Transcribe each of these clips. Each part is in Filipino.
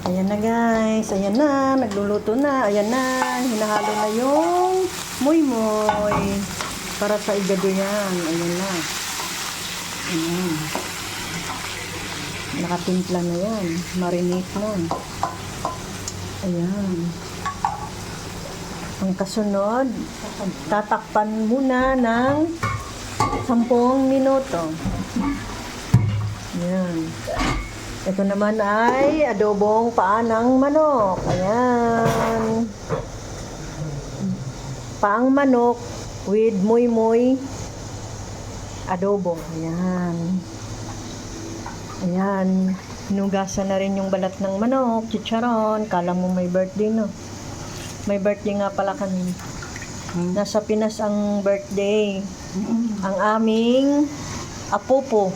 Ayan na guys, ayan na, nagluluto na, ayan na, hinahalo na yung muy-muy para sa igado yan, ayan na. Ayan. Nakatimpla na yan, marinate na. Ayan. Ang kasunod, tatakpan muna ng 10 minuto. Ayan. Ito naman ay adobong paa ng manok. Ayan. Paang manok with muy-muy adobo. Ayan. Ayan. Hinugasan na rin yung balat ng manok, chicharon. Kala mo may birthday, no? May birthday nga pala kami. Nasa Pinas ang birthday. Ang aming apopo.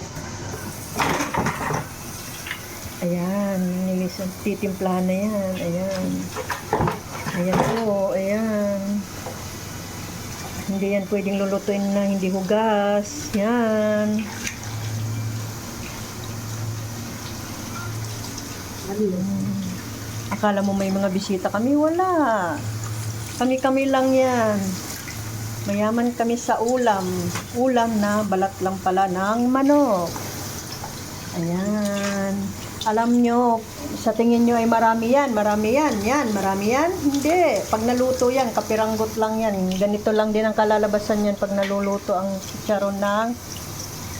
Ayan, nilisan, titimplahan na yan. Ayan. Ayan po, ayan. Hindi yan pwedeng lulutuin na hindi hugas. Yan. Akala mo may mga bisita kami? Wala. Kami-kami lang yan. Mayaman kami sa ulam. Ulam na balat lang pala ng manok. Ayan. Alam nyo, sa tingin nyo ay marami yan. Marami yan. Yan, marami yan. Hindi. Pag naluto yan, kapiranggot lang yan. Ganito lang din ang kalalabasan yan pag naluluto ang chicharon ng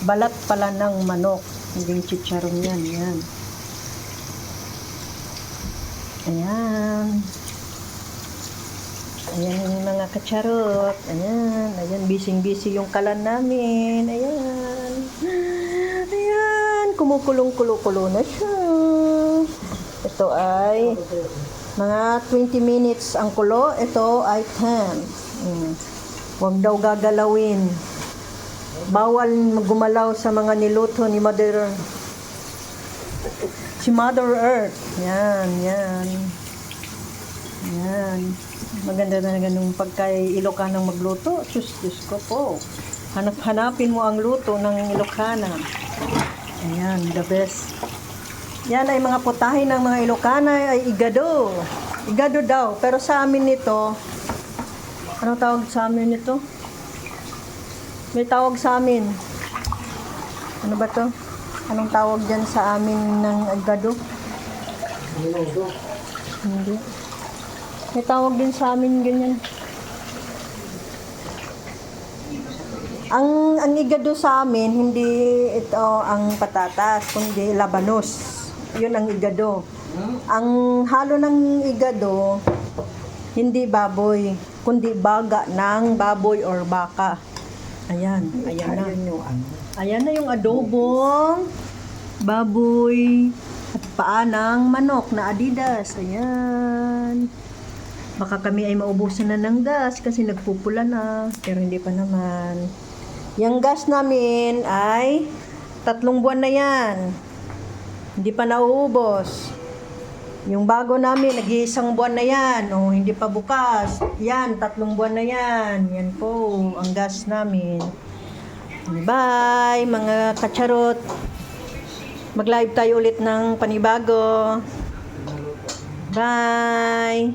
balat pala ng manok. Hindi chicharon yan. Yan. Ayan. Ayan yung mga kacharot. Ayan. Ayan, busy-busy yung kalan namin. Ayan. Ayan. Kumukulong-kulo-kulo na siya. Ito ay mga 20 minutes ang kulo. Ito ay 10. Huwag daw gagalawin. Bawal gumalaw sa mga niluto ni si Mother Earth. Yan, yan. Yan. Maganda na ganung pagkay Ilocanang magluto. Diyos ko po. Hanapin mo ang luto ng Ilocana. Ayan, the best. Yan ay mga putahe ng mga Ilocana ay igado. Igado daw. Pero sa amin nito, anong tawag sa amin nito? May tawag sa amin. Ano ba to? Anong tawag dyan sa amin ng igado? Hindi. May tawag din sa amin ganyan. Ang igado sa amin, hindi ito ang patatas, kundi labanos. Yun ang igado. Ang halo ng igado, hindi baboy, kundi baga ng baboy or baka. Ayan, ayan na. Ayan na yung adobong baboy at paa ng manok na Adidas. Ayan. Baka kami ay maubusan na ng gas kasi nagpupula na, pero hindi pa naman. Yung gas namin ay 3 buwan na yan. Hindi pa nauubos. Yung bago namin, nag-iisang buwan na yan. O, hindi pa bukas. Yan, 3 buwan na yan. Yan po, ang gas namin. Bye, mga kacharot. Mag-live tayo ulit ng panibago. Bye.